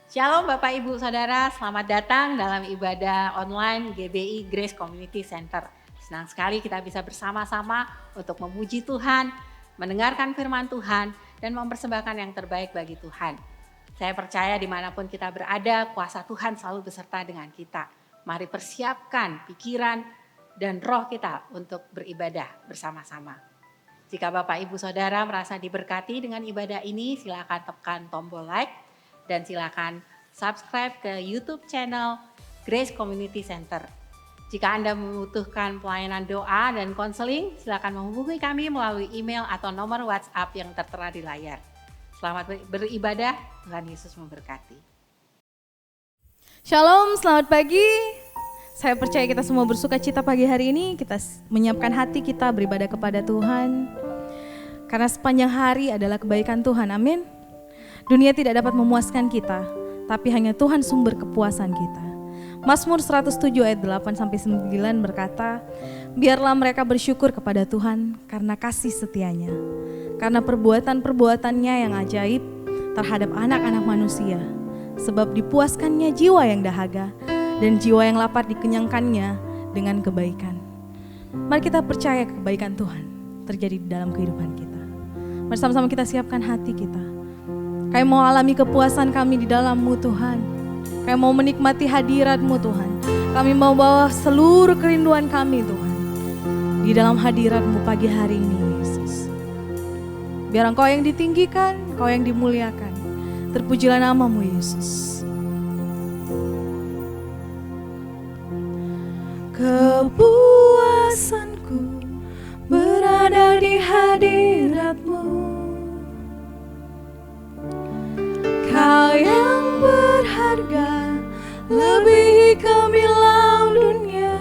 Shalom Bapak Ibu Saudara, selamat datang dalam ibadah online GBI Grace Community Center. Senang sekali kita bisa bersama-sama untuk memuji Tuhan, mendengarkan firman Tuhan, dan mempersembahkan yang terbaik bagi Tuhan. Saya percaya dimanapun kita berada, kuasa Tuhan selalu beserta dengan kita. Mari persiapkan pikiran dan roh kita untuk beribadah bersama-sama. Jika Bapak Ibu Saudara merasa diberkati dengan ibadah ini, silakan tekan tombol like dan silakan subscribe ke YouTube channel Grace Community Center. Jika Anda membutuhkan pelayanan doa dan konseling, silakan menghubungi kami melalui email atau nomor WhatsApp yang tertera di layar. Selamat beribadah, Tuhan Yesus memberkati. Shalom, selamat pagi. Saya percaya kita semua bersuka cita pagi hari ini. Kita menyiapkan hati kita beribadah kepada Tuhan. Karena sepanjang hari adalah kebaikan Tuhan, amin. Dunia tidak dapat memuaskan kita, tapi hanya Tuhan sumber kepuasan kita. Mazmur 107 ayat 8-9 berkata, biarlah mereka bersyukur kepada Tuhan karena kasih setianya, karena perbuatan-perbuatannya yang ajaib terhadap anak-anak manusia. Sebab dipuaskannya jiwa yang dahaga dan jiwa yang lapar dikenyangkannya dengan kebaikan. Mari kita percaya kebaikan Tuhan terjadi di dalam kehidupan kita. Mari sama-sama kita siapkan hati kita. Kami mau alami kepuasan kami di dalam-Mu Tuhan. Kami mau menikmati hadirat-Mu Tuhan. Kami mau bawa seluruh kerinduan kami Tuhan di dalam hadirat-Mu pagi hari ini Yesus. Biar Engkau yang ditinggikan, Engkau yang dimuliakan. Terpujilah nama-Mu Yesus. Kepuasanku berada di hadirat-Mu. Kau yang berharga lebih gemilang dunia.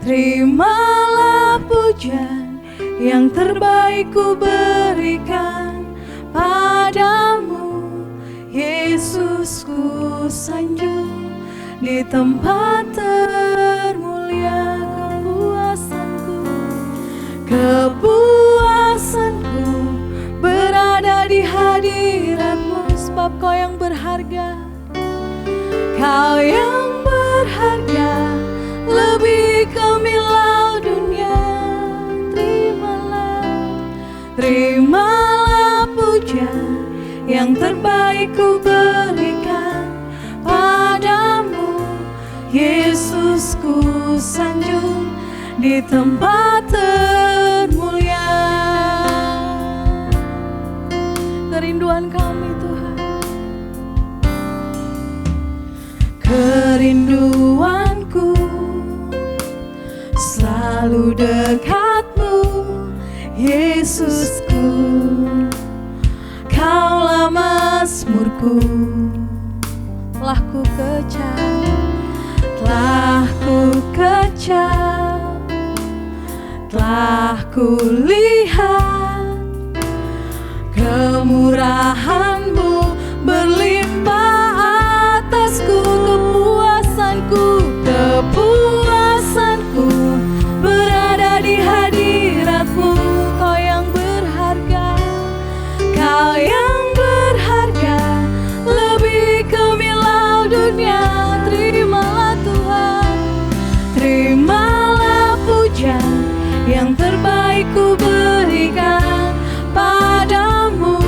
Terimalah pujian yang terbaik ku berikan padamu. Yesus, ku sanjung di tempat termulia. Kepuasanku berada di hadirat-Mu, sebab Kau yang berharga. Kau yang berharga lebih gemilang dunia. Terimalah pujian yang terbaik ku berikan padamu. Yesus, ku sanjung di tempat termulia. Kerinduan kami Tuhan, kerinduanku selalu dekat-Mu Yesusku. Kaulah mazmurku, telah ku kecap, telah ku lihat kemurahan-Mu berlimpah atasku. Kepuasanku berada di hadirat-Mu. Kau yang berharga, Kau yang berharga lebih gemilang dunia. Terimalah Tuhan, terimalah pujian yang terbaik ku berikan padamu.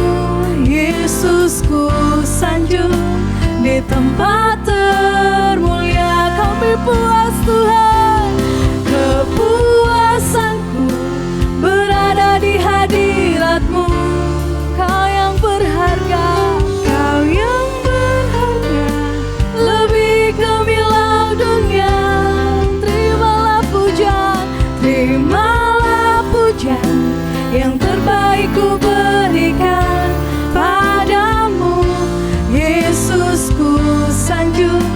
Yesus, ku sanjung di tempat termulia. Kami puas Tuhan, kepuasanku berada di hadirat-Mu. Kau yang berharga, Kau yang berharga lebih gemilang dunia. Terimalah pujian yang terbaik ku berikan padamu. Yesus, ku sanjung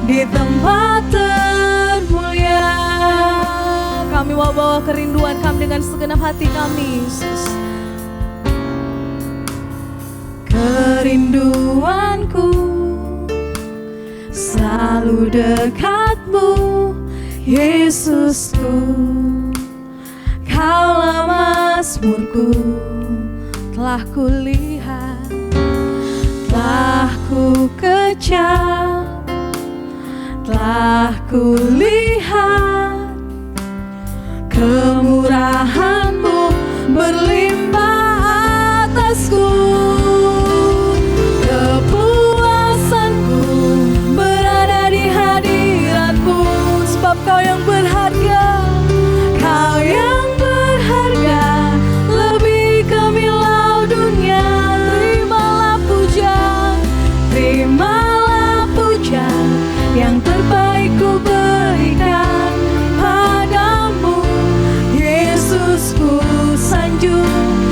di tempat termulia. Kami mau bawa kerinduan kami dengan segenap hati kami Yesus. Kerinduanku selalu dekat-Mu Yesusku. Kaulah mazmurku, telah kulihat Telah ku kecap, telah ku lihat kemurahan-Mu berlimpah atasku. Kepuasanku berada di hadirat-Mu, sebab Kau yang berharga, Kau yang berharga, lebih gemilau dunia. Terimalah puja yang terbaik ku berikan padamu, Yesus ku sanjung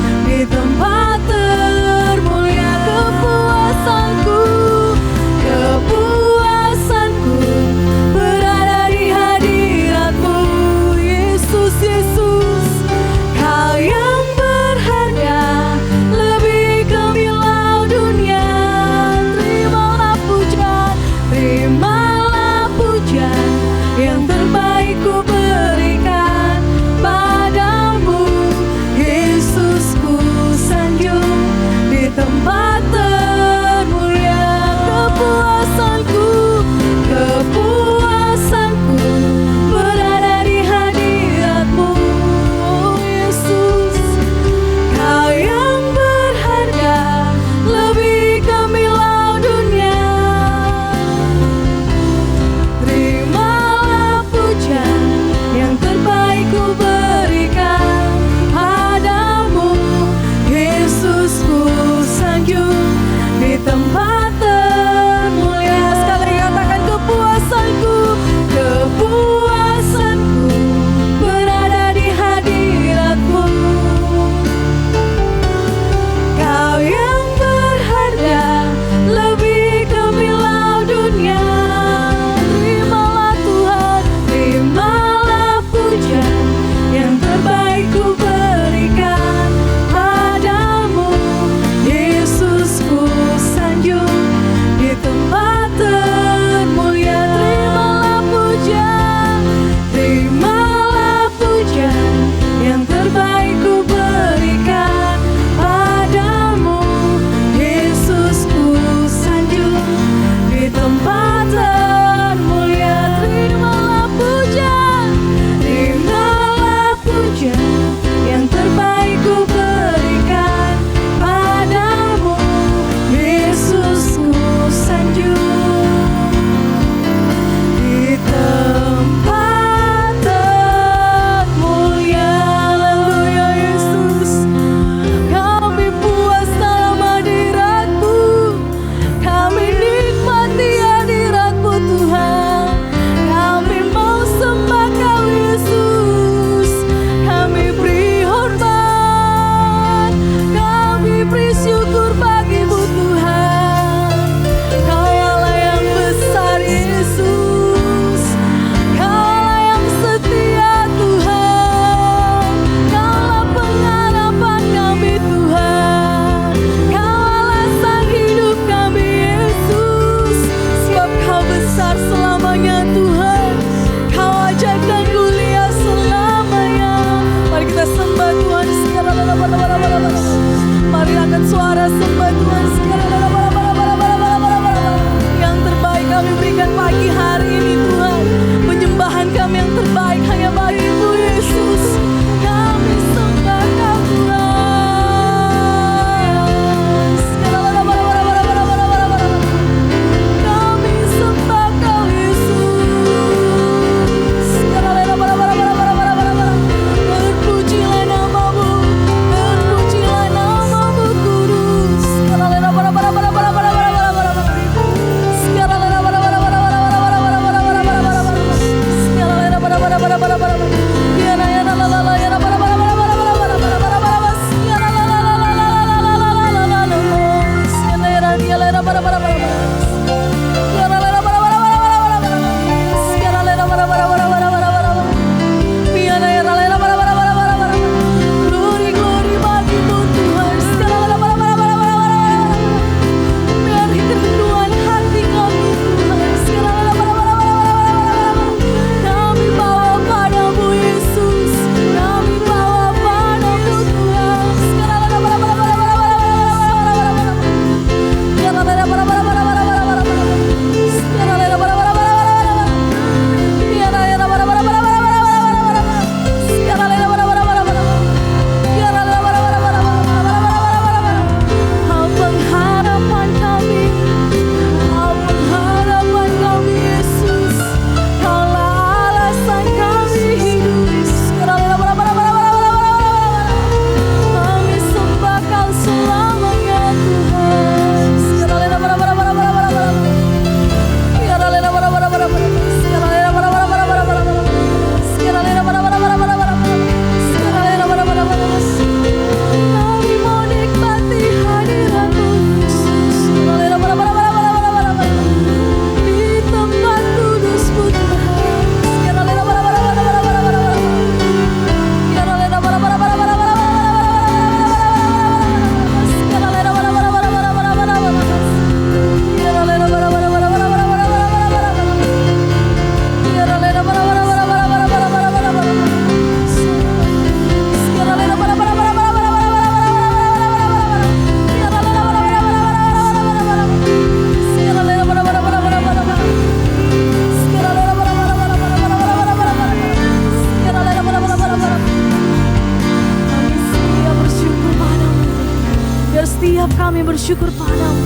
Setiap kami bersyukur padamu.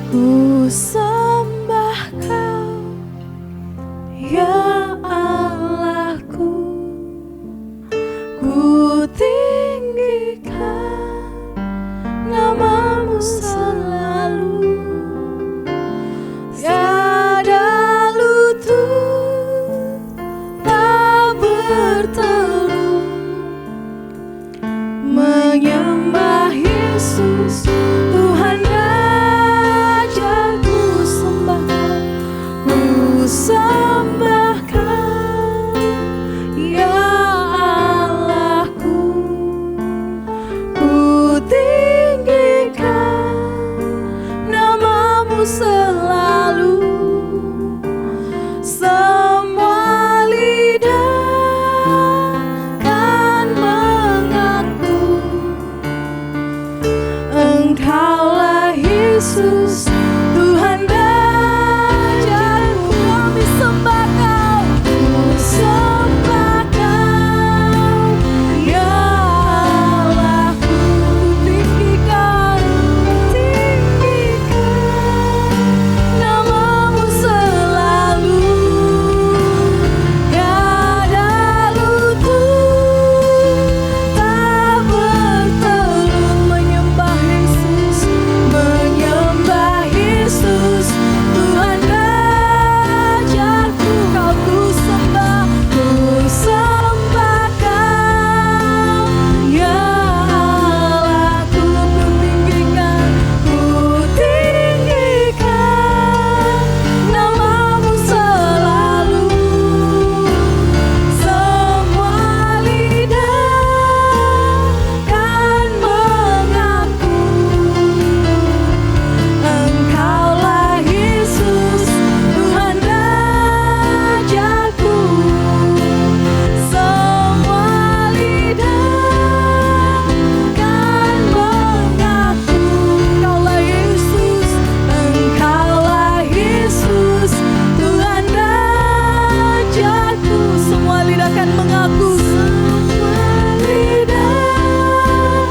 Ku sembah Kau, ya Allahku. Ku tinggikan nama-Mu selalu. Tiada lutut tak bertelut menyembah Yesus Tuhan Raja. Ku sembah Kau, ku sembah Kau, ya Allahku. Ku tinggikan nama-Mu selalu. Semua lidah kan mengaku Engkaulah Yesus Tuhan Rajaku. Kami sembah Kau, ku sembah Kau, ya Allahku. Tinggikan nama-Mu selalu. Tiada lutut tak bertelut menyembah Yesus, menyembah Yesus Tuhan Rajaku. Kau ku sembah Kau, ya Allahku. Ku tinggikan nama-Mu selalu. Semua lidah kan mengaku Engkaulah Yesus Tuhan Rajaku. Semua lidah kan mengaku Engkaulah Yesus, Engkaulah Yesus Tuhan Rajaku. Semua lidah kan mengaku, semua lidah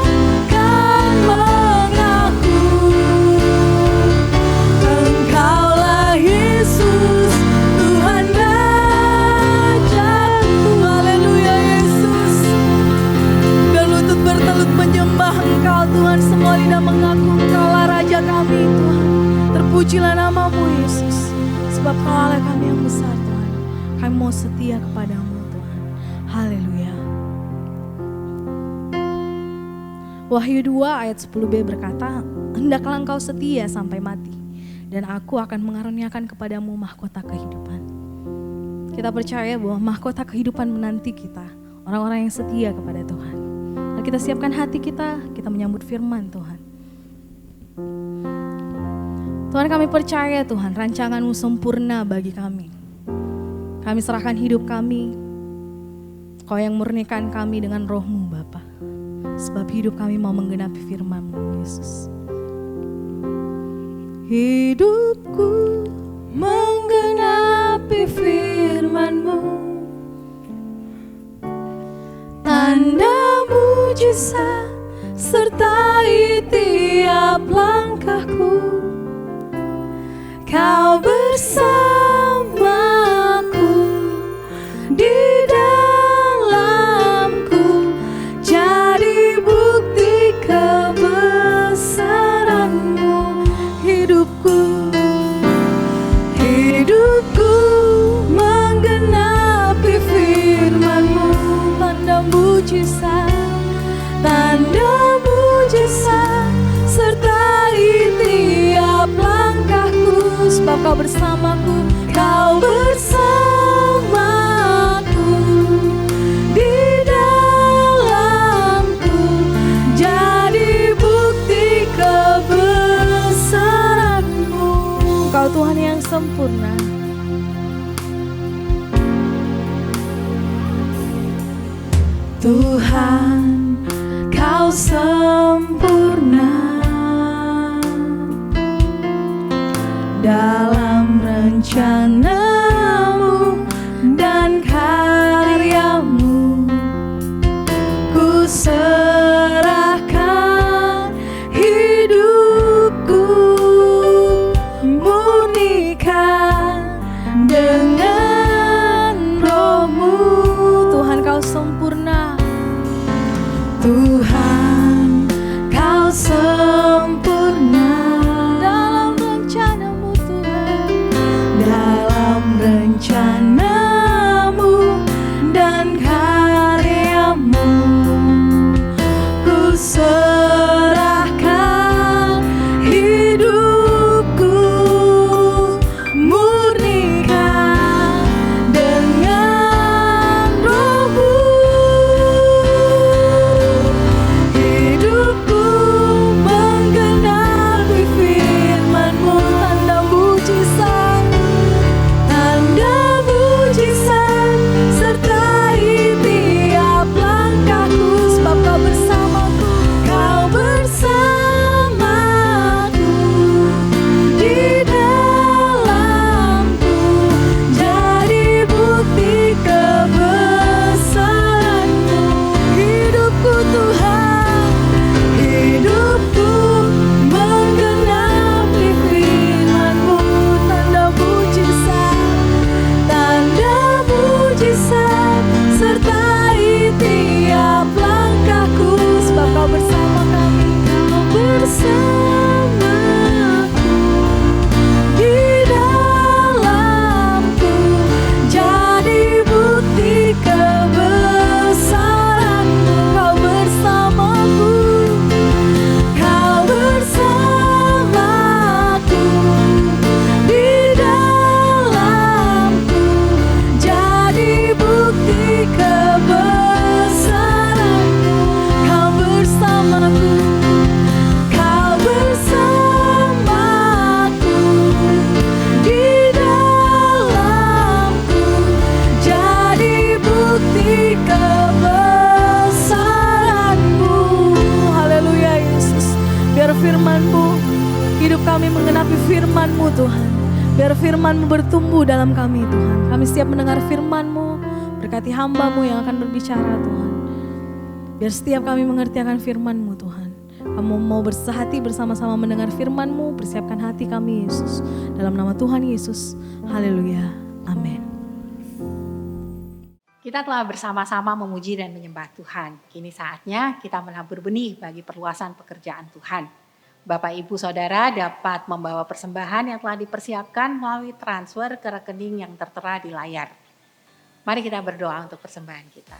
kan mengaku Engkaulah Yesus Tuhan Rajaku. Haleluya Yesus. Dan lutut bertelut menyembah Engkau Tuhan. Semua lidah mengaku Engkaulah Raja kami Tuhan. Terpujilah nama-Mu Yesus, sebab Kau Allah kami yang besar Tuhan. Kami mau setia kepadamu Tuhan. Haleluya. Wahyu 2 ayat 10b berkata, hendaklah engkau setia sampai mati, dan aku akan mengaruniakan kepadamu mahkota kehidupan. Kita percaya bahwa mahkota kehidupan menanti kita, orang-orang yang setia kepada Tuhan. Mari kita siapkan hati kita menyambut firman Tuhan. Tuhan, kami percaya Tuhan, rancangan-Mu sempurna bagi kami. Kami serahkan hidup kami, Kau yang murnikan kami dengan Roh-Mu Bapa. Sebab hidup kami mau menggenapi firman-Mu Yesus. Hidupku menggenapi firman-Mu, tanda mujizat sertai tiap langkahku. Kau bersamaku di dalamku, jadi bukti kebesaran-Mu. Hidupku menggenapi firman-Mu, tanda mujizat sertai tiap langkahku. Sebab Kau bersamaku, Kau bersamaku di dalamku, jadi bukti kebesaran-Mu. Kau Tuhan yang sempurna. Tuhan, Kau sempurna. dalam rencanamu dan karyamu. Ku serahkan hidupku, murnikan dengan roh-Mu. Tuhan, Kau sempurna. Tuhan, Kau sempurna dalam rencanamu, Tuhan, dalam rencanamu dan karyamu. Ku serahkan hidupku, murnikan dengan roh-Mu. Hidupku menggenapi firman-Mu, tanda mujizat sertai tiap langkahku, sebab Kau bersamaku, Kau bersamaku di dalamku, jadi bukti kebesaran-Mu. Hidupku Tuhan, hidupku menggenapi firman-Mu, tanda mujizat sertai tiap langkahku, sebab Kau bersama kami, Kau bersamaku di dalamku, jadi bukti kebesaran-Mu. Kau bersamaku, Kau bersamaku di dalamku, jadi bukti kebesaran-Mu. Kau bersamaku, Kau bersamaku di dalamku, jadi bukti kebesaran-Mu. Haleluya Yesus. Biar firman-Mu, hidup kami mengenapi firman-Mu Tuhan. Biar firman-Mu bertumbuh dalam kami Tuhan. Kami siap mendengar firman-Mu. Berkati hamba-Mu yang akan berbicara Tuhan. Biar setiap kami mengerti akan firman-Mu Tuhan. Kamu mau bersehati bersama-sama mendengar firman-Mu. Persiapkan hati kami Yesus. Dalam nama Tuhan Yesus. Haleluya. Amin. Kita telah bersama-sama memuji dan menyembah Tuhan. Kini saatnya kita menabur benih bagi perluasan pekerjaan Tuhan. Bapak, Ibu, Saudara dapat membawa persembahan yang telah dipersiapkan melalui transfer ke rekening yang tertera di layar. Mari kita berdoa untuk persembahan kita.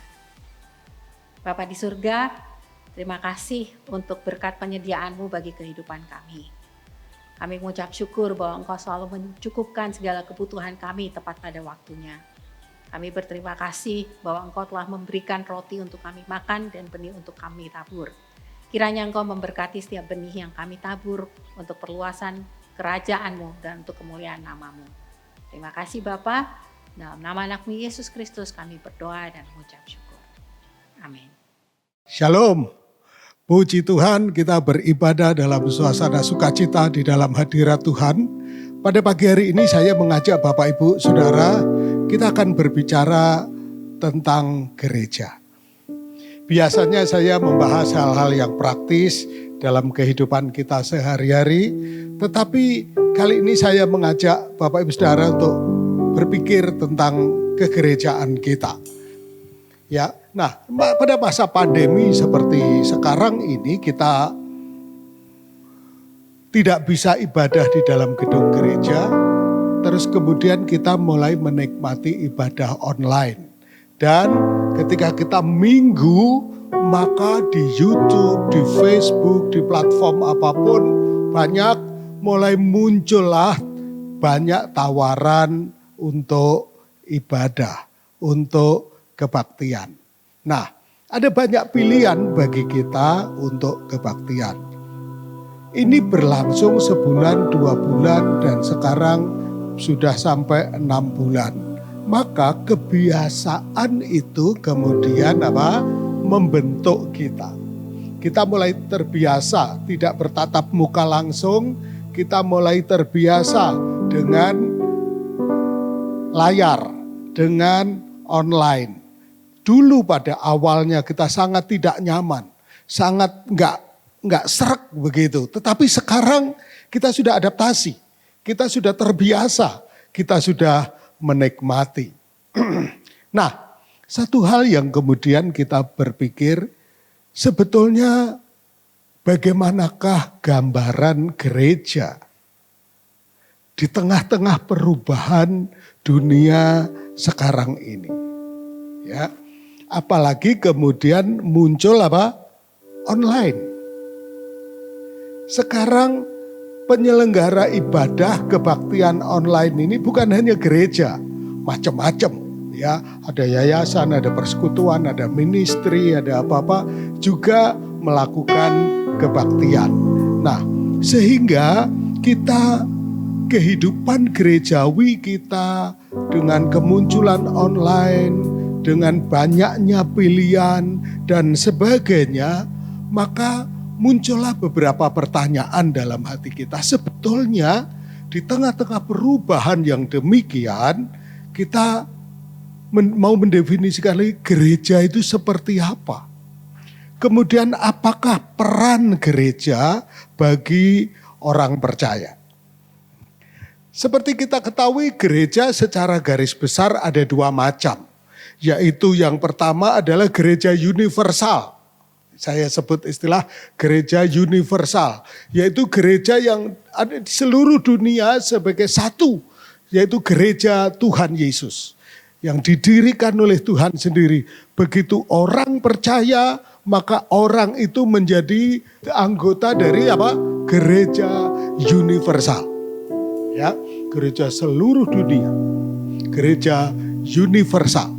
Bapa di surga, terima kasih untuk berkat penyediaan-Mu bagi kehidupan kami. Kami mengucap syukur bahwa Engkau selalu mencukupkan segala kebutuhan kami tepat pada waktunya. Kami berterima kasih bahwa Engkau telah memberikan roti untuk kami makan dan benih untuk kami tabur. Kiranya Engkau memberkati setiap benih yang kami tabur untuk perluasan kerajaan-Mu dan untuk kemuliaan nama-Mu. Terima kasih Bapa. Dalam nama anak-Mu Yesus Kristus kami berdoa dan mengucap syukur. Amin. Shalom. Puji Tuhan, kita beribadah dalam suasana sukacita di dalam hadirat Tuhan. Pada pagi hari ini saya mengajak Bapak Ibu Saudara, kita akan berbicara tentang gereja. Biasanya saya membahas hal-hal yang praktis dalam kehidupan kita sehari-hari, tetapi kali ini saya mengajak Bapak Ibu Saudara untuk berpikir tentang kegerejaan kita. Ya, nah pada masa pandemi seperti sekarang ini kita tidak bisa ibadah di dalam gedung gereja, terus kemudian kita mulai menikmati ibadah online. Dan ketika kita minggu, maka di YouTube, di Facebook, di platform apapun banyak mulai muncullah banyak tawaran untuk ibadah, untuk kebaktian. Nah, ada banyak pilihan bagi kita untuk kebaktian. Ini berlangsung sebulan, 2 bulan, dan sekarang sudah sampai 6 bulan. Maka kebiasaan itu kemudian membentuk kita. Kita mulai terbiasa tidak bertatap muka langsung, kita mulai terbiasa dengan layar, dengan online. Dulu pada awalnya kita sangat tidak nyaman, sangat nggak sreg begitu. Tetapi sekarang kita sudah adaptasi, kita sudah terbiasa, kita sudah menikmati. Nah, satu hal yang kemudian kita berpikir, sebetulnya bagaimanakah gambaran gereja di tengah-tengah perubahan dunia sekarang ini? Ya, apalagi kemudian muncul online. Sekarang penyelenggara ibadah kebaktian online ini bukan hanya gereja, macam-macam. Ya, ada yayasan, ada persekutuan, ada ministry, ada apa-apa juga melakukan kebaktian. Nah, sehingga kita kehidupan gerejawi kita dengan kemunculan online, dengan banyaknya pilihan dan sebagainya, maka muncullah beberapa pertanyaan dalam hati kita. Sebetulnya di tengah-tengah perubahan yang demikian, kita mau mendefinisikan lagi gereja itu seperti apa. Kemudian apakah peran gereja bagi orang percaya? Seperti kita ketahui, gereja secara garis besar ada dua macam. Yaitu yang pertama adalah gereja universal. Saya sebut istilah gereja universal. Yaitu gereja yang ada di seluruh dunia sebagai satu. Yaitu gereja Tuhan Yesus. Yang didirikan oleh Tuhan sendiri. Begitu orang percaya, maka orang itu menjadi anggota dari gereja universal. Ya, gereja seluruh dunia. Gereja universal.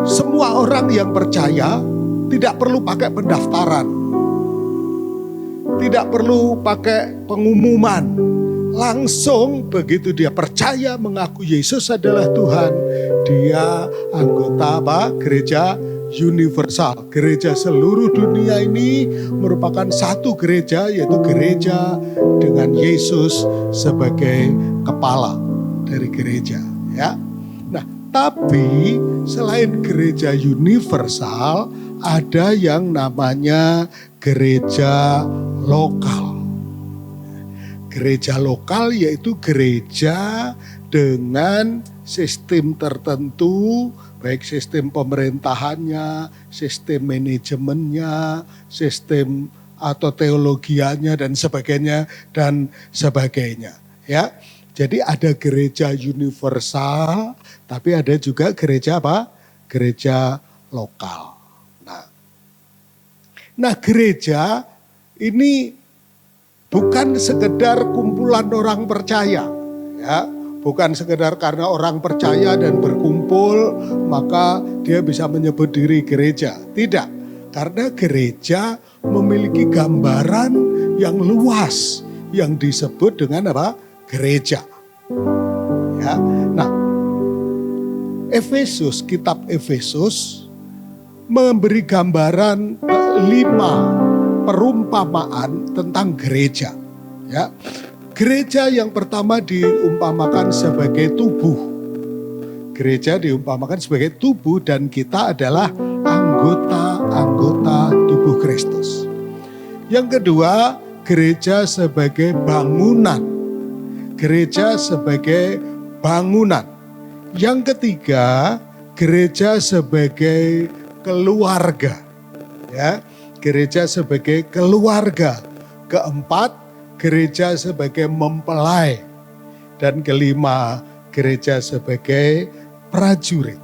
Semua orang yang percaya tidak perlu pakai pendaftaran. Tidak perlu pakai pengumuman. Langsung begitu dia percaya mengaku Yesus adalah Tuhan, dia anggota gereja universal. Gereja seluruh dunia ini merupakan satu gereja, yaitu gereja dengan Yesus sebagai kepala dari gereja, ya. Nah, tapi selain gereja universal, ada yang namanya gereja lokal. Gereja lokal yaitu gereja dengan sistem tertentu, baik sistem pemerintahannya, sistem manajemennya, sistem atau teologianya dan sebagainya ya. Jadi ada gereja universal, tapi ada juga gereja gereja lokal. Nah, gereja ini bukan sekedar kumpulan orang percaya, ya. Bukan sekedar karena orang percaya dan berkumpul, maka dia bisa menyebut diri gereja. Tidak, karena gereja memiliki gambaran yang luas yang disebut dengan gereja. Ya. Nah, kitab Efesus memberi gambaran 5 perumpamaan tentang gereja. Ya. Gereja yang pertama diumpamakan sebagai tubuh. Gereja diumpamakan sebagai tubuh dan kita adalah anggota-anggota tubuh Kristus. Yang kedua, gereja sebagai bangunan. Gereja sebagai bangunan. Yang ketiga, gereja sebagai keluarga. Ya, gereja sebagai keluarga. Keempat, gereja sebagai mempelai. Dan kelima, gereja sebagai prajurit.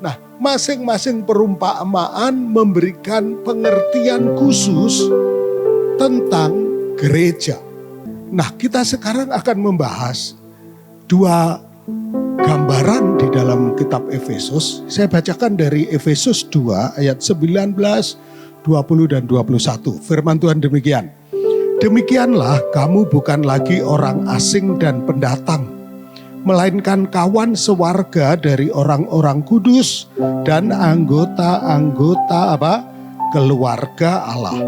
Nah, masing-masing perumpamaan memberikan pengertian khusus tentang gereja. Nah, kita sekarang akan membahas 2 gambaran di dalam kitab Efesus. Saya bacakan dari Efesus 2 ayat 19, 20 dan 21. Firman Tuhan demikian. Demikianlah kamu bukan lagi orang asing dan pendatang, melainkan kawan sewarga dari orang-orang kudus dan anggota-anggota keluarga Allah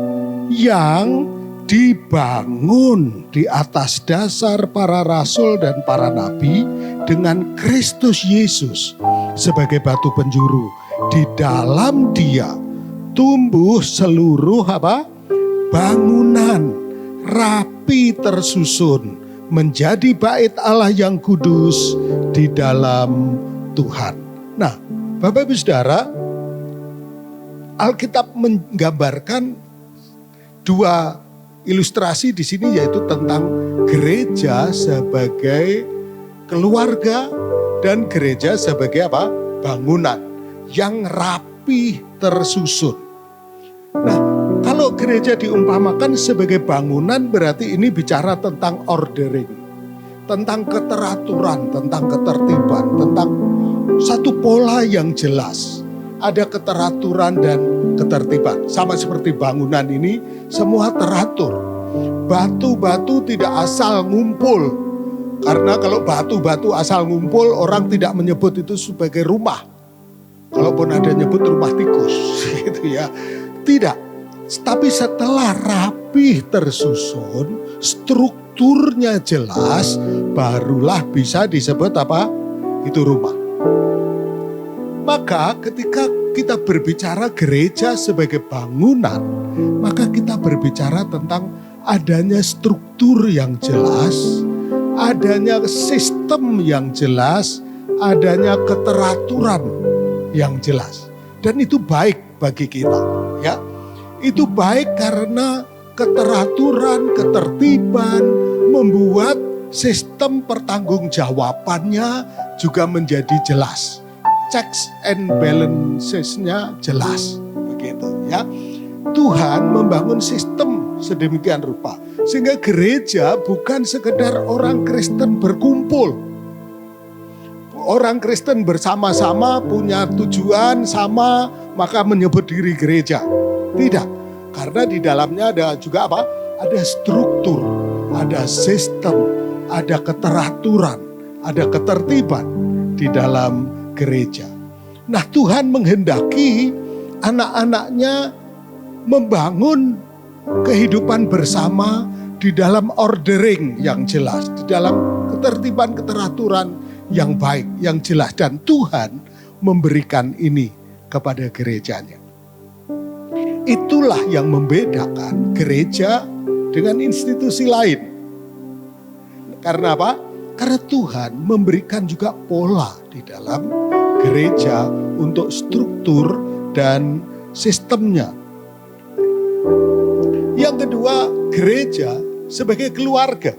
yang dibangun di atas dasar para rasul dan para nabi dengan Kristus Yesus sebagai batu penjuru. Di dalam Dia tumbuh seluruh bangunan rapi tersusun menjadi bait Allah yang kudus di dalam Tuhan. Nah, Bapak Ibu Saudara, Alkitab menggambarkan dua ilustrasi di sini, yaitu tentang gereja sebagai keluarga dan gereja sebagai bangunan yang rapi tersusun. Nah, kalau gereja diumpamakan sebagai bangunan, berarti ini bicara tentang ordering, tentang keteraturan, tentang ketertiban, tentang satu pola yang jelas. Ada keteraturan dan ketertiban. Sama seperti bangunan ini, semua teratur. Batu-batu tidak asal ngumpul. Karena kalau batu-batu asal ngumpul, orang tidak menyebut itu sebagai rumah. Kalaupun ada nyebut rumah tikus, gitu ya. Tidak. Tapi setelah rapi tersusun, strukturnya jelas, barulah bisa disebut itu rumah. Maka ketika kita berbicara gereja sebagai bangunan, maka kita berbicara tentang adanya struktur yang jelas, adanya sistem yang jelas, adanya keteraturan yang jelas. Dan itu baik bagi kita, ya. Itu baik karena keteraturan, ketertiban membuat sistem pertanggungjawabannya juga menjadi jelas. Checks and balances-nya jelas, begitu ya. Tuhan membangun sistem sedemikian rupa sehingga gereja bukan sekedar orang Kristen berkumpul. Orang Kristen bersama-sama punya tujuan sama, maka menyebut diri gereja. Tidak, karena di dalamnya ada juga ada struktur, ada sistem, ada keteraturan, ada ketertiban di dalam gereja. Nah, Tuhan menghendaki anak-anaknya membangun kehidupan bersama di dalam ordering yang jelas, di dalam ketertiban, keteraturan yang baik, yang jelas. Dan Tuhan memberikan ini kepada gerejanya. Itulah yang membedakan gereja dengan institusi lain. Karena apa? Karena Tuhan memberikan juga pola di dalam gereja untuk struktur dan sistemnya. Yang kedua, gereja sebagai keluarga.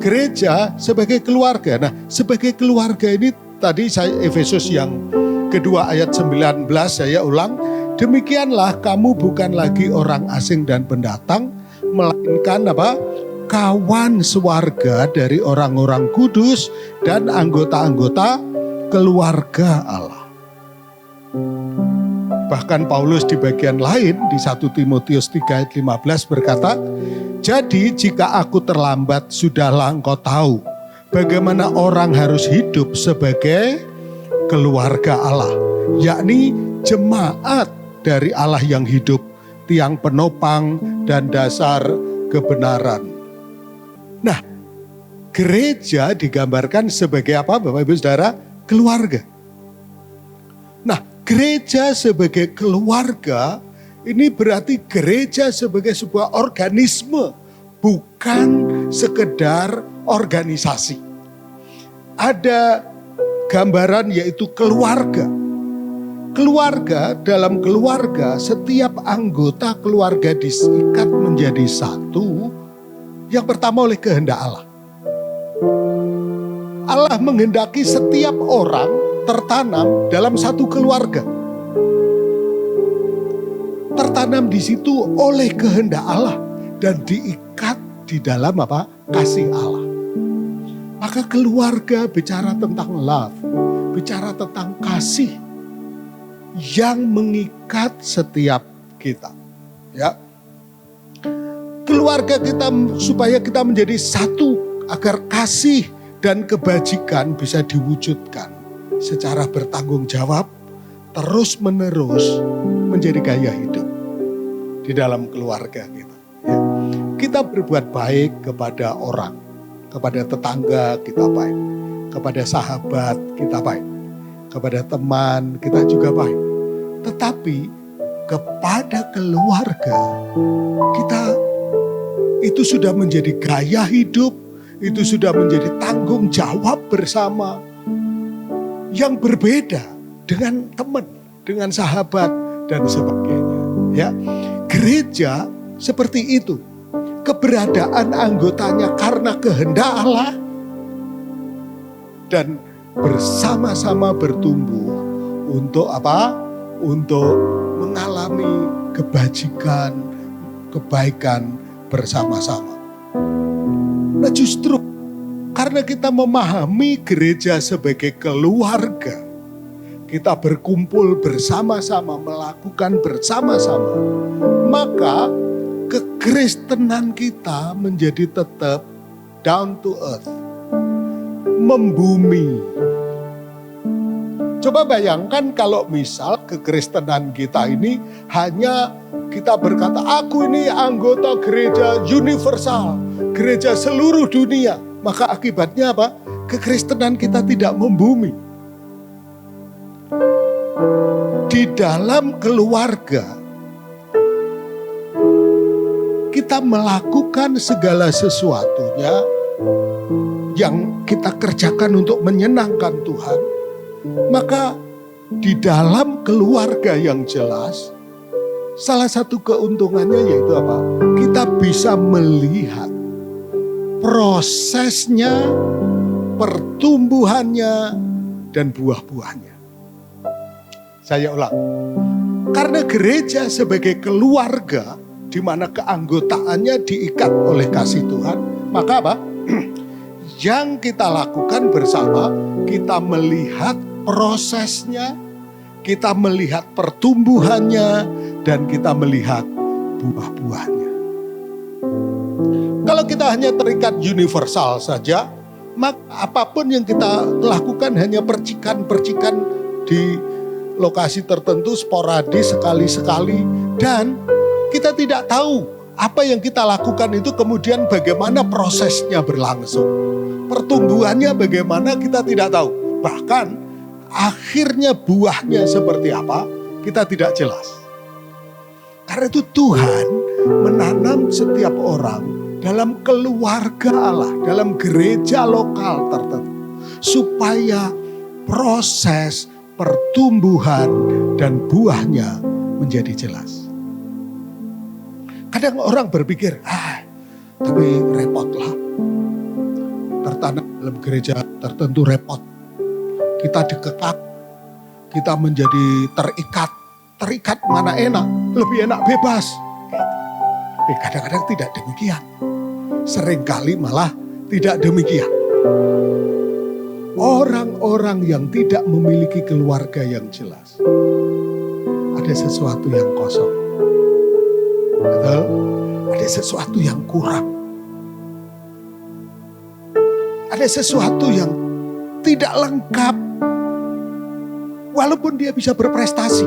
Gereja sebagai keluarga. Nah, sebagai keluarga ini tadi saya Efesus yang kedua ayat 19 saya ulang. Demikianlah kamu bukan lagi orang asing dan pendatang, melainkan kawan sewarga dari orang-orang kudus dan anggota-anggota keluarga Allah. Bahkan Paulus di bagian lain di 1 Timotius 3 ayat 15 berkata, jadi jika aku terlambat, sudahlah engkau tahu bagaimana orang harus hidup sebagai keluarga Allah, yakni jemaat dari Allah yang hidup, tiang penopang dan dasar kebenaran. Nah, gereja digambarkan sebagai apa, Bapak Ibu Saudara? Keluarga. Nah, gereja sebagai keluarga ini berarti gereja sebagai sebuah organisme, bukan sekedar organisasi. Ada gambaran yaitu keluarga. Keluarga, dalam keluarga setiap anggota keluarga diikat menjadi satu. Yang pertama oleh kehendak Allah. Allah menghendaki setiap orang tertanam dalam satu keluarga. Tertanam di situ oleh kehendak Allah dan diikat di dalam kasih Allah. Maka keluarga bicara tentang love, bicara tentang kasih yang mengikat setiap kita. Ya. Keluarga kita supaya kita menjadi satu agar kasih dan kebajikan bisa diwujudkan secara bertanggung jawab terus menerus menjadi gaya hidup di di dalam keluarga kita. Ya. Kita berbuat baik kepada orang, kepada tetangga kita baik, kepada sahabat kita baik, kepada teman kita juga baik. Tetapi kepada keluarga kita itu sudah menjadi gaya hidup, itu sudah menjadi tanggung jawab bersama yang berbeda dengan teman, dengan sahabat dan sebagainya. Ya, gereja seperti itu. Keberadaan anggotanya karena kehendak Allah dan bersama-sama bertumbuh untuk apa? Untuk mengalami kebajikan, kebaikan bersama-sama. Nah, justru karena kita memahami gereja sebagai keluarga, kita berkumpul bersama-sama, melakukan bersama-sama, maka kekristenan kita menjadi tetap down to earth, membumi. Coba bayangkan kalau misal kekristenan kita ini hanya kita berkata, aku ini anggota gereja universal, gereja seluruh dunia. Maka akibatnya apa? Kekristenan kita tidak membumi. Di dalam keluarga, kita melakukan segala sesuatunya yang kita kerjakan untuk menyenangkan Tuhan, maka di dalam keluarga yang jelas, salah satu keuntungannya yaitu apa? Kita bisa melihat prosesnya, pertumbuhannya, dan buah-buahnya. Saya ulang, karena gereja sebagai keluarga, di mana keanggotaannya diikat oleh kasih Tuhan, maka apa? Yang kita lakukan bersama, kita melihat prosesnya, kita melihat pertumbuhannya, dan kita melihat buah-buahnya. Kalau kita hanya terikat universal saja, maka apapun yang kita lakukan hanya percikan-percikan di lokasi tertentu, sporadis, sekali-sekali, dan kita tidak tahu apa yang kita lakukan itu kemudian bagaimana prosesnya berlangsung. Pertumbuhannya bagaimana kita tidak tahu. Bahkan akhirnya buahnya seperti apa kita tidak jelas. Karena itu Tuhan menanam setiap orang dalam keluarga Allah, dalam gereja lokal tertentu. Supaya proses pertumbuhan dan buahnya menjadi jelas. Kadang orang berpikir, tapi repotlah. Tertanam dalam gereja tertentu repot. Kita dikekang, kita menjadi terikat. Terikat mana enak, lebih enak bebas. Kadang-kadang tidak demikian. Seringkali malah tidak demikian. Orang-orang yang tidak memiliki keluarga yang jelas, ada sesuatu yang kosong. Betul? Ada sesuatu yang kurang. Ada sesuatu yang tidak lengkap. Walaupun dia bisa berprestasi,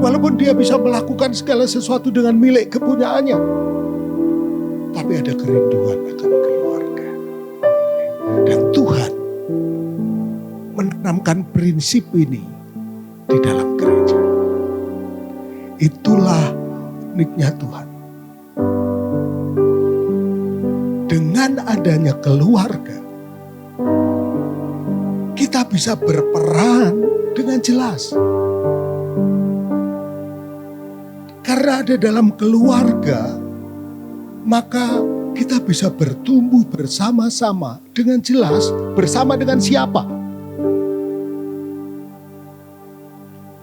walaupun dia bisa melakukan segala sesuatu dengan milik kepunyaannya, tapi ada kerinduan akan keluarga. Dan Tuhan menanamkan prinsip ini di dalam gereja. Itulah uniknya Tuhan. Dengan adanya keluarga, kita bisa berperan dengan jelas. Karena ada dalam keluarga, maka kita bisa bertumbuh bersama-sama dengan jelas. Bersama dengan siapa?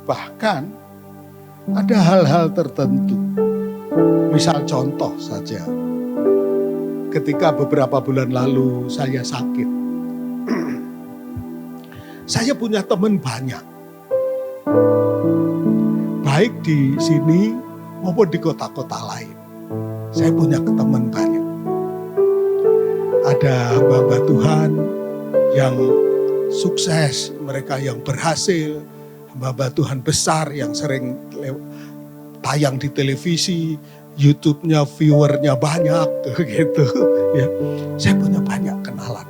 Bahkan ada hal-hal tertentu. Misal contoh saja. Ketika beberapa bulan lalu saya sakit. Saya punya teman banyak. Baik di sini maupun di kota-kota lain. Saya punya teman banyak. Ada hamba Tuhan yang sukses, mereka yang berhasil, hamba Tuhan besar yang sering tayang di televisi, YouTube-nya viewernya banyak gitu ya. Saya punya banyak kenalan.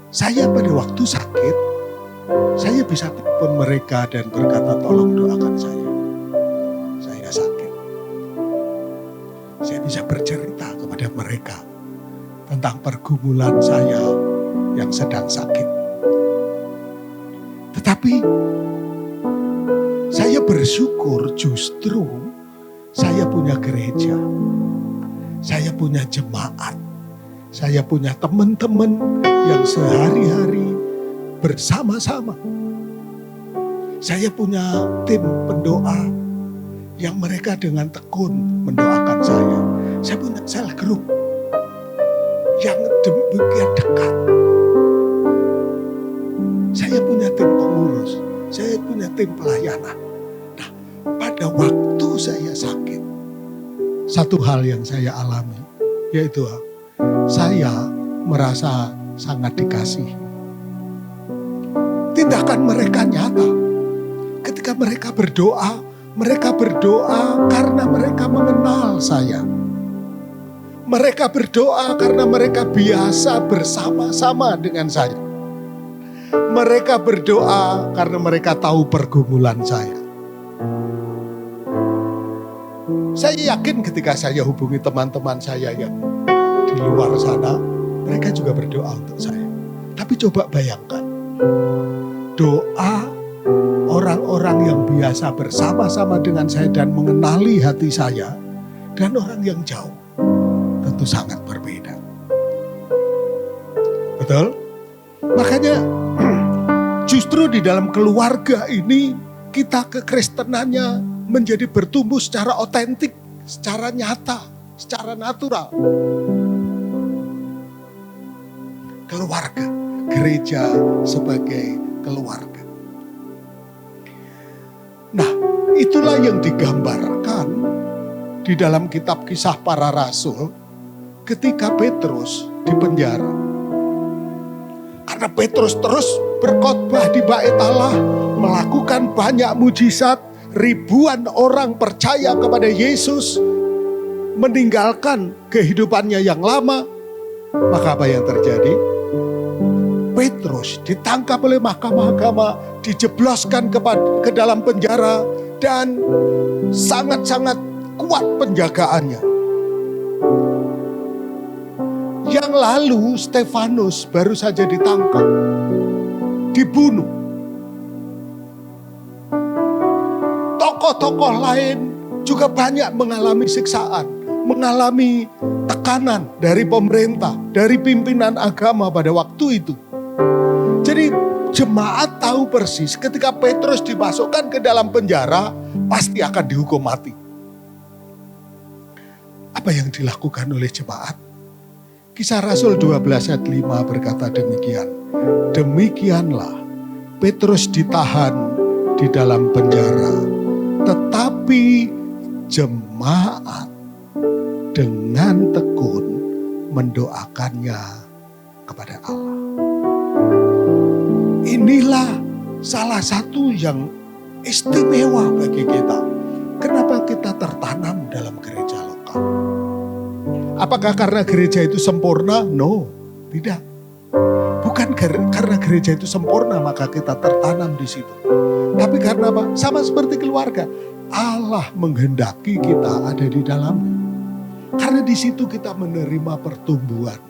Saya pada waktu sakit, saya bisa telepon mereka dan berkata tolong doakan saya. Saya sakit. Saya bisa bercerita kepada mereka tentang pergumulan saya yang sedang sakit. Tetapi saya bersyukur justru saya punya gereja, saya punya jemaat, saya punya teman-teman yang sehari-hari bersama-sama. Saya punya tim pendoa yang mereka dengan tekun mendoakan saya. Saya punya sel grup yang demikian dekat. Saya punya tim pengurus, saya punya tim pelayanan. Nah, pada waktu saya sakit, satu hal yang saya alami, yaitu saya merasa sangat dikasihi. Tindakan mereka nyata. Ketika mereka berdoa karena mereka mengenal saya. Mereka berdoa karena mereka biasa bersama-sama dengan saya. Mereka berdoa karena mereka tahu pergumulan saya. Saya yakin ketika saya hubungi teman-teman saya yang di luar sana, mereka juga berdoa untuk saya. Tapi coba bayangkan, doa orang-orang yang biasa bersama-sama dengan saya dan mengenali hati saya, dan orang yang jauh, tentu sangat berbeda. Betul? Makanya justru di dalam keluarga ini kita kekristenannya menjadi bertumbuh secara otentik, secara nyata, secara natural. Keluarga, gereja sebagai keluarga. Nah, itulah yang digambarkan di dalam kitab Kisah Para Rasul ketika Petrus dipenjara. Karena Petrus terus berkhotbah di Bait Allah, melakukan banyak mujizat, ribuan orang percaya kepada Yesus, meninggalkan kehidupannya yang lama. Maka apa yang terjadi? Petrus ditangkap oleh mahkamah agama, dijebloskan ke dalam penjara, dan sangat-sangat kuat penjagaannya. Yang lalu Stefanus baru saja ditangkap, dibunuh. Tokoh-tokoh lain juga banyak mengalami siksaan, mengalami tekanan dari pemerintah, dari pimpinan agama pada waktu itu. Jadi jemaat tahu persis ketika Petrus dimasukkan ke dalam penjara, pasti akan dihukum mati. Apa yang dilakukan oleh jemaat? Kisah Rasul 12 ayat 5 berkata demikian. Demikianlah Petrus ditahan di dalam penjara, tetapi jemaat dengan tekun mendoakannya kepada Allah. Inilah salah satu yang istimewa bagi kita. Kenapa kita tertanam dalam gereja lokal? Apakah karena gereja itu sempurna? No, tidak. Bukan karena gereja itu sempurna maka kita tertanam di situ. Tapi karena apa? Sama seperti keluarga. Allah menghendaki kita ada di dalamnya. Karena di situ kita menerima pertumbuhan,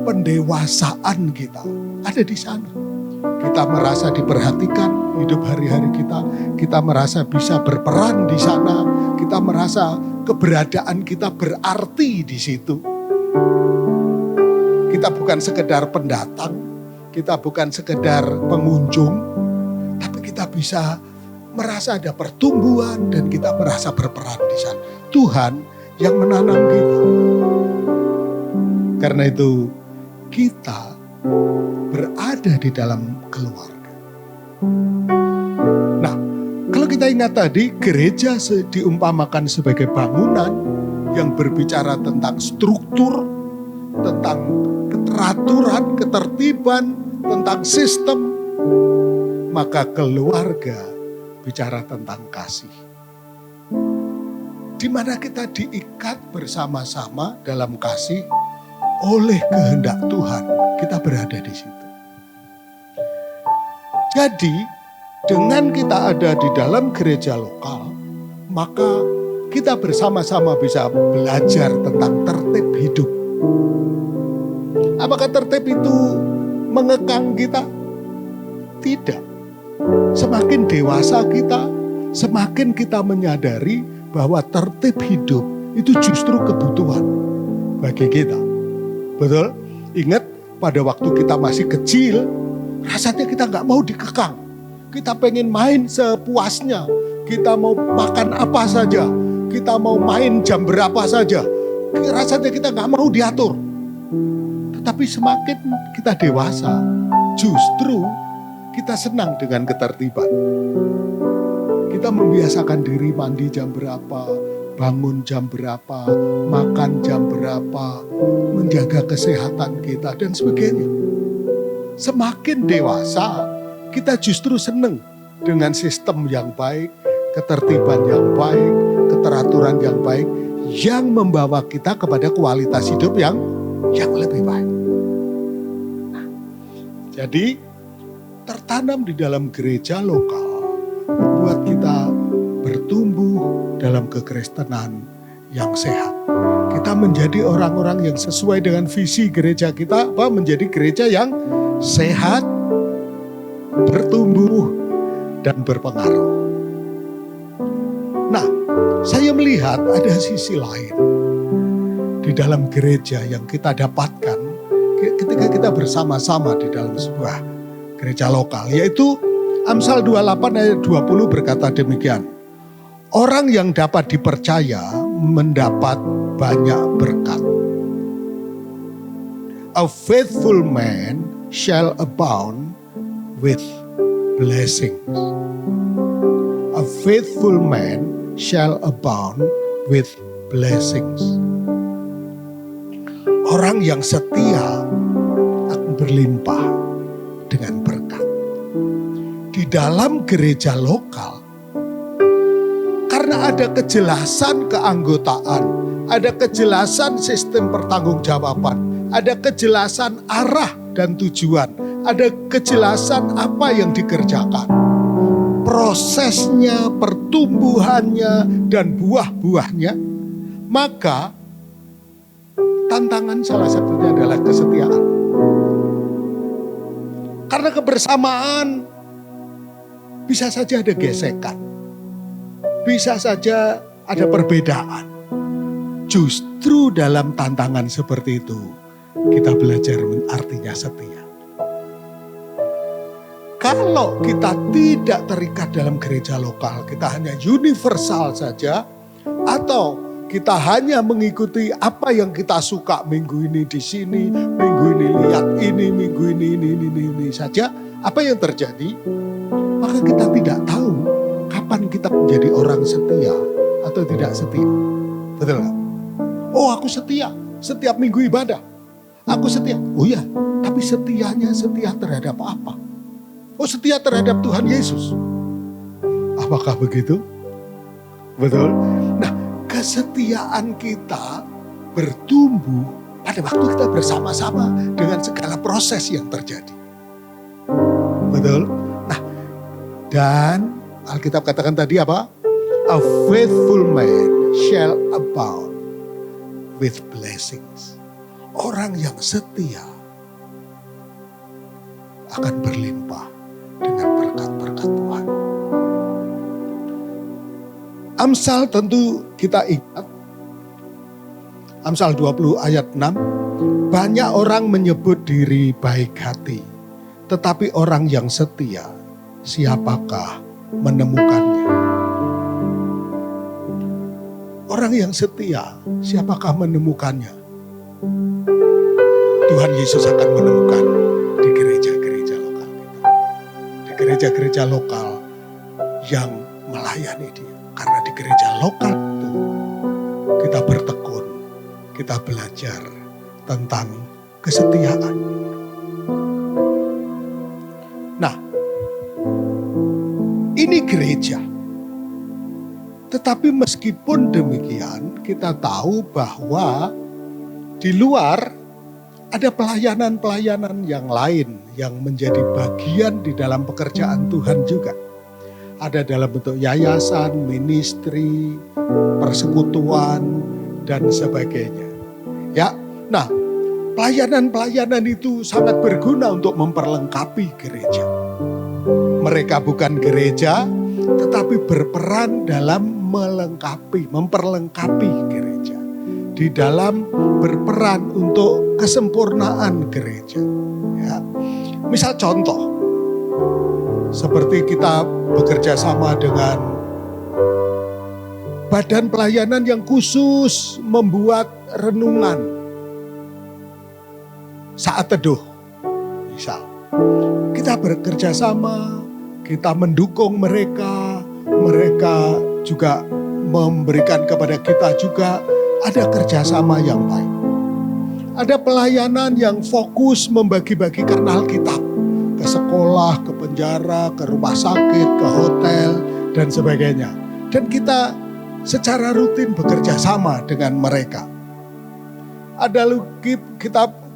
pendewasaan kita ada di sana. Kita merasa diperhatikan hidup hari-hari kita. Kita merasa bisa berperan di sana. Kita merasa keberadaan kita berarti di situ. Kita bukan sekedar pendatang. Kita bukan sekedar pengunjung. Tapi kita bisa merasa ada pertumbuhan dan kita merasa berperan di sana. Tuhan yang menanam kita. Karena itu kita berada di dalam keluarga. Nah, kalau kita ingat tadi, gereja diumpamakan sebagai bangunan yang berbicara tentang struktur, tentang keteraturan, ketertiban, tentang sistem. Maka keluarga bicara tentang kasih. di mana kita diikat bersama-sama dalam kasih oleh kehendak Tuhan. Kita berada di situ. Jadi, dengan kita ada di dalam gereja lokal, maka kita bersama-sama bisa belajar tentang tertib hidup. Apakah tertib itu mengekang kita? Tidak. Semakin dewasa kita, semakin kita menyadari bahwa tertib hidup itu justru kebutuhan bagi kita. Betul? Ingat pada waktu kita masih kecil, rasanya kita nggak mau dikekang. Kita pengen main sepuasnya. Kita mau makan apa saja. Kita mau main jam berapa saja. Rasanya kita nggak mau diatur. Tetapi semakin kita dewasa, justru kita senang dengan ketertiban. Kita membiasakan diri mandi jam berapa, bangun jam berapa, makan jam berapa, menjaga kesehatan kita dan sebagainya. Semakin dewasa, kita justru senang dengan sistem yang baik, ketertiban yang baik, keteraturan yang baik, yang membawa kita kepada kualitas hidup yang lebih baik. Nah, jadi tertanam di dalam gereja lokal membuat kita bertumbuh dalam kekristenan yang sehat. Kita menjadi orang-orang yang sesuai dengan visi gereja kita, menjadi gereja yang sehat, bertumbuh, dan berpengaruh. Nah, saya melihat ada sisi lain di dalam gereja yang kita dapatkan ketika kita bersama-sama di dalam sebuah gereja lokal, yaitu Amsal 28 ayat 20 berkata demikian. Orang yang dapat dipercaya mendapat banyak berkat. A faithful man shall abound with blessings. A faithful man shall abound with blessings. Orang yang setia akan berlimpah dengan berkat. Di dalam gereja lokal, karena ada kejelasan keanggotaan, ada kejelasan sistem pertanggungjawaban, ada kejelasan arah dan tujuan, ada kejelasan apa yang dikerjakan, prosesnya, pertumbuhannya, dan buah-buahnya, maka tantangan salah satunya adalah kesetiaan. Karena kebersamaan bisa saja ada gesekan, bisa saja ada perbedaan. Justru dalam tantangan seperti itu, kita belajar artinya setia. Kalau kita tidak terikat dalam gereja lokal, kita hanya universal saja, atau kita hanya mengikuti apa yang kita suka minggu ini di sini, minggu ini lihat ini, minggu ini saja, apa yang terjadi? Maka kita tidak tahu kapan kita menjadi orang setia atau tidak setia. Betul nggak? Oh, aku setia setiap minggu ibadah. Aku setia. Oh iya, tapi setianya setia terhadap apa? Oh, setia terhadap Tuhan Yesus. Apakah begitu? Betul. Nah, kesetiaan kita bertumbuh pada waktu kita bersama-sama dengan segala proses yang terjadi. Betul? Nah, dan Alkitab katakan tadi apa? A faithful man shall abound with blessings. Orang yang setia akan berlimpah dengan berkat-berkat Tuhan. Amsal tentu kita ingat. Amsal 20 ayat 6. Banyak orang menyebut diri baik hati, tetapi orang yang setia, siapakah menemukannya? Orang yang setia, siapakah menemukannya? Tuhan Yesus akan menemukan di gereja-gereja lokal kita. Di gereja-gereja lokal yang melayani Dia. Karena di gereja lokal itu kita bertekun, kita belajar tentang kesetiaan. Nah, ini gereja. Tetapi meskipun demikian, kita tahu bahwa di luar ada pelayanan-pelayanan yang lain yang menjadi bagian di dalam pekerjaan Tuhan juga. Ada dalam bentuk yayasan, ministry, persekutuan, dan sebagainya. Ya, nah, pelayanan-pelayanan itu sangat berguna untuk memperlengkapi gereja. Mereka bukan gereja, tetapi berperan dalam memperlengkapi gereja. Di dalam berperan untuk kesempurnaan gereja. Ya. Misal contoh, seperti kita bekerja sama dengan badan pelayanan yang khusus membuat renungan saat teduh. Misal, kita bekerja sama, kita mendukung mereka, mereka juga memberikan kepada kita juga, ada kerjasama yang baik. Ada pelayanan yang fokus membagi-bagikan Alkitab ke sekolah, ke penjara, ke rumah sakit, ke hotel, dan sebagainya. Dan kita secara rutin bekerja sama dengan mereka. Ada lagi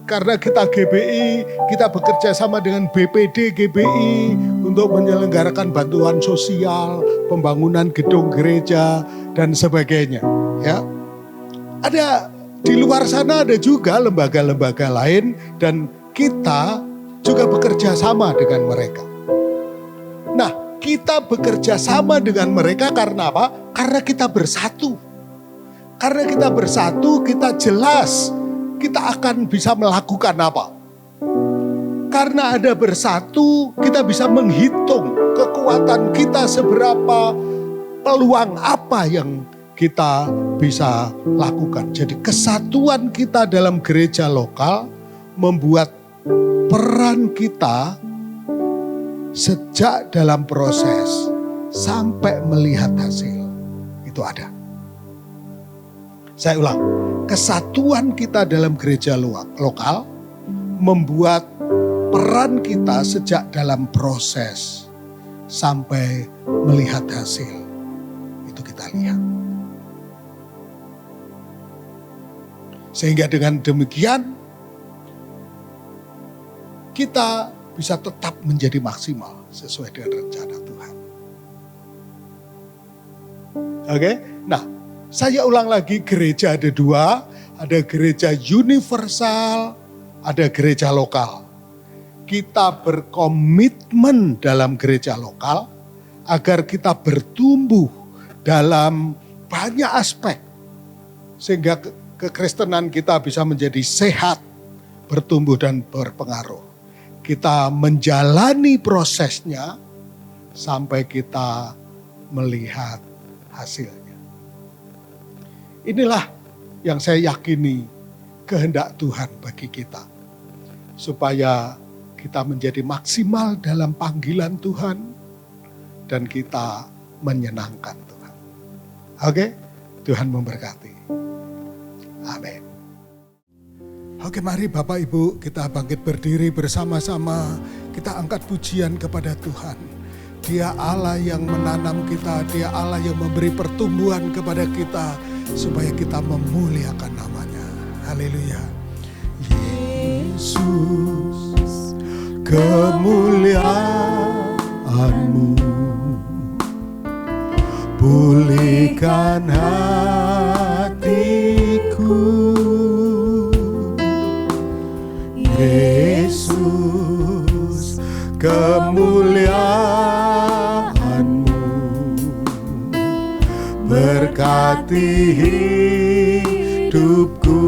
karena kita GBI, kita bekerja sama dengan BPD GBI untuk menyelenggarakan bantuan sosial, pembangunan gedung gereja, dan sebagainya. Ya, ada di luar sana ada juga lembaga-lembaga lain dan kita juga bekerja sama dengan mereka. Nah, kita bekerja sama dengan mereka karena apa? Karena kita bersatu. Karena kita bersatu, kita jelas kita akan bisa melakukan apa. Karena ada bersatu, kita bisa menghitung kekuatan kita seberapa, peluang apa yang kita bisa lakukan. Jadi kesatuan kita dalam gereja lokal membuat peran kita sejak dalam proses sampai melihat hasil itu ada. Saya ulang, kesatuan kita dalam gereja lokal membuat peran kita sejak dalam proses sampai melihat hasil itu kita lihat. Sehingga dengan demikian kita bisa tetap menjadi maksimal sesuai dengan rencana Tuhan. Oke, nah saya ulang lagi, gereja ada dua, ada gereja universal, ada gereja lokal. Kita berkomitmen dalam gereja lokal agar kita bertumbuh dalam banyak aspek sehingga kekristenan kita bisa menjadi sehat, bertumbuh dan berpengaruh. Kita menjalani prosesnya sampai kita melihat hasilnya. Inilah yang saya yakini kehendak Tuhan bagi kita. Supaya kita menjadi maksimal dalam panggilan Tuhan dan kita menyenangkan Tuhan. Oke, Tuhan memberkati. Amin. Oke, mari Bapak Ibu kita bangkit berdiri bersama-sama. Kita angkat pujian kepada Tuhan. Dia Allah yang menanam kita, Dia Allah yang memberi pertumbuhan kepada kita supaya kita memuliakan namanya. Haleluya. Yesus, kemuliaan-Mu pulihkan hatiku. Yesus, kemuliaan-Mu berkati hidupku.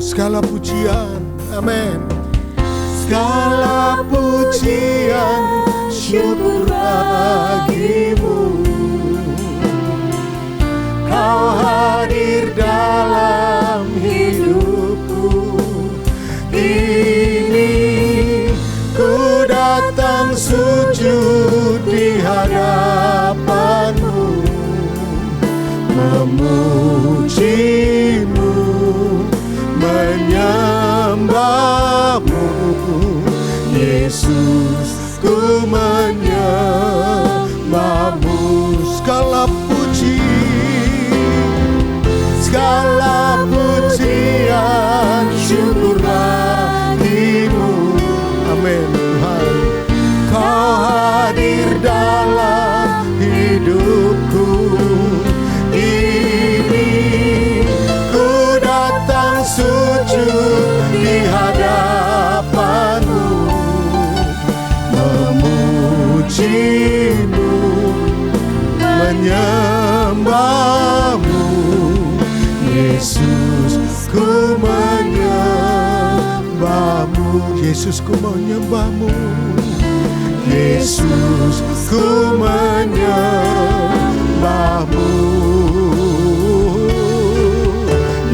Segala pujian, amin. Segala pujian, syukur bagimu. Kau hadir dalam hidupku. Ini ku datang sujud di hadapan-Mu, memuji-Mu, menyembah-Mu. Yesus, ku menyembah-Mu. Segala pujian ku menyembahmu. Yesus, ku menyembahmu. Yesus, ku menyembahmu.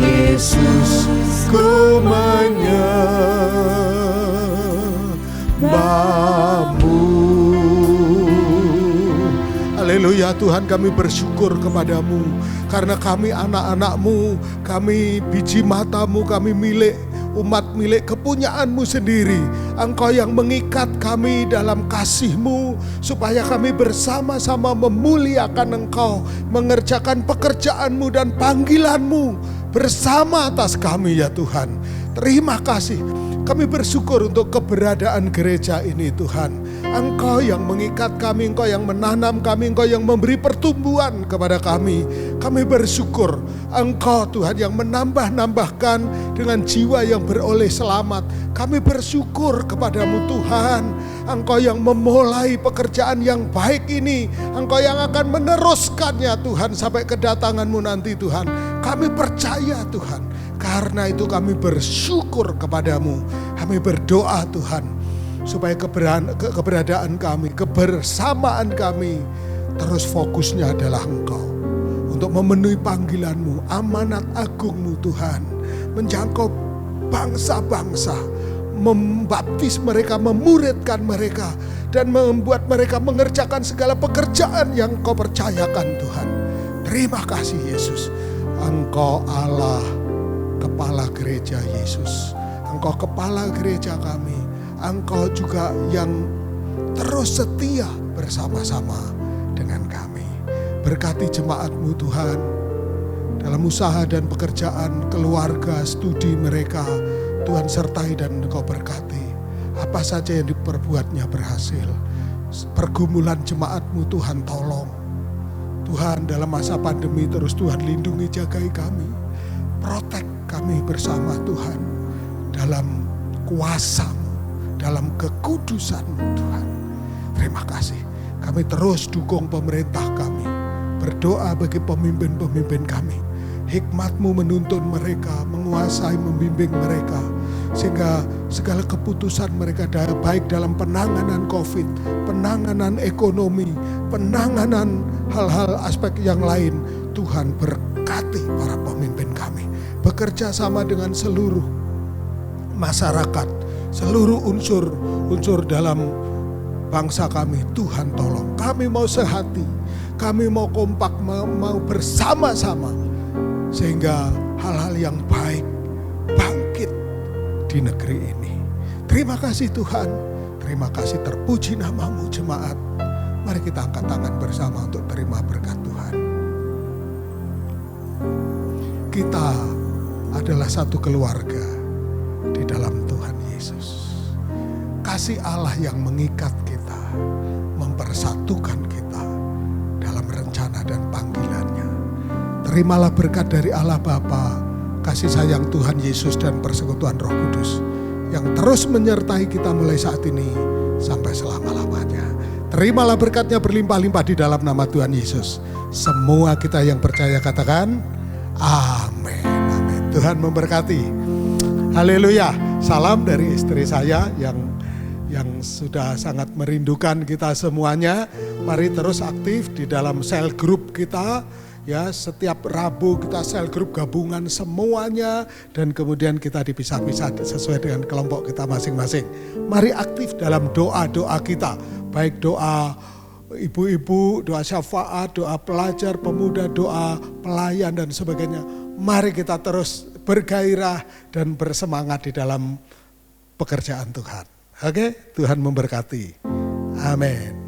Yesus, ku menyembahmu. Haleluya Tuhan, kami bersyukur kepadamu karena kami anak-anak-mu, kami biji mata-mu, kami milik umat, milik kepunyaanmu sendiri. Engkau yang mengikat kami dalam kasih-Mu supaya kami bersama-sama memuliakan Engkau, mengerjakan pekerjaan-Mu dan panggilan-Mu bersama atas kami ya Tuhan. Terima kasih. Kami bersyukur untuk keberadaan gereja ini Tuhan. Engkau yang mengikat kami, Engkau yang menanam kami, Engkau yang memberi pertumbuhan kepada kami. Kami bersyukur Engkau Tuhan yang menambah-nambahkan dengan jiwa yang beroleh selamat. Kami bersyukur kepadamu Tuhan. Engkau yang memulai pekerjaan yang baik ini. Engkau yang akan meneruskannya Tuhan sampai kedatanganmu nanti Tuhan. Kami percaya Tuhan. Karena itu kami bersyukur kepadamu. Kami berdoa Tuhan supaya keberadaan kami, kebersamaan kami terus fokusnya adalah Engkau. Untuk memenuhi panggilan-Mu, amanat agung-Mu Tuhan. Menjangkau bangsa-bangsa, membaptis mereka, memuridkan mereka, dan membuat mereka mengerjakan segala pekerjaan yang Kau percayakan Tuhan. Terima kasih Yesus. Engkau Allah Kepala gereja Yesus. Engkau kepala gereja kami. Engkau juga yang terus setia bersama-sama dengan kami. Berkati jemaat-Mu Tuhan. Dalam usaha dan pekerjaan, keluarga, studi mereka. Tuhan sertai dan Engkau berkati. Apa saja yang diperbuatnya berhasil. Pergumulan jemaat-Mu Tuhan tolong. Tuhan dalam masa pandemi terus Tuhan lindungi, jagai kami. Protek kami bersama Tuhan dalam kuasa-Mu, dalam kekudusan-Mu Tuhan. Terima kasih. Kami terus dukung pemerintah kami. Berdoa bagi pemimpin-pemimpin kami. Hikmat-Mu menuntun mereka, menguasai, membimbing mereka. Sehingga segala keputusan mereka baik dalam penanganan COVID, penanganan ekonomi, penanganan hal-hal aspek yang lain. Tuhan berkati para pemimpin kami. Bekerja sama dengan seluruh masyarakat, seluruh unsur dalam bangsa kami. Tuhan tolong, kami mau sehati, kami mau kompak, mau bersama-sama. Sehingga hal-hal yang baik bangkit di negeri ini. Terima kasih Tuhan, terima kasih, terpuji nama-Mu jemaat. Mari kita angkat tangan bersama untuk terima berkat Tuhan. Kita adalah satu keluarga di dalam Tuhan Yesus. Kasih Allah yang mengikat kita, mempersatukan kita dalam rencana dan panggilannya. Terimalah berkat dari Allah Bapa, kasih sayang Tuhan Yesus dan persekutuan Roh Kudus yang terus menyertai kita mulai saat ini sampai selama-lamanya. Terimalah berkatnya berlimpah-limpah di dalam nama Tuhan Yesus. Semua kita yang percaya katakan amin. Amin. Tuhan memberkati. Haleluya. Salam dari istri saya yang sudah sangat merindukan kita semuanya. Mari terus aktif di dalam sel grup kita. Ya, setiap Rabu kita sel grup gabungan semuanya dan kemudian kita dipisah-pisah sesuai dengan kelompok kita masing-masing. Mari aktif dalam doa-doa kita, baik doa ibu-ibu, doa syafaat, doa pelajar, pemuda, doa pelayan dan sebagainya. Mari kita terus bergairah dan bersemangat di dalam pekerjaan Tuhan. Oke, Tuhan memberkati. Amin.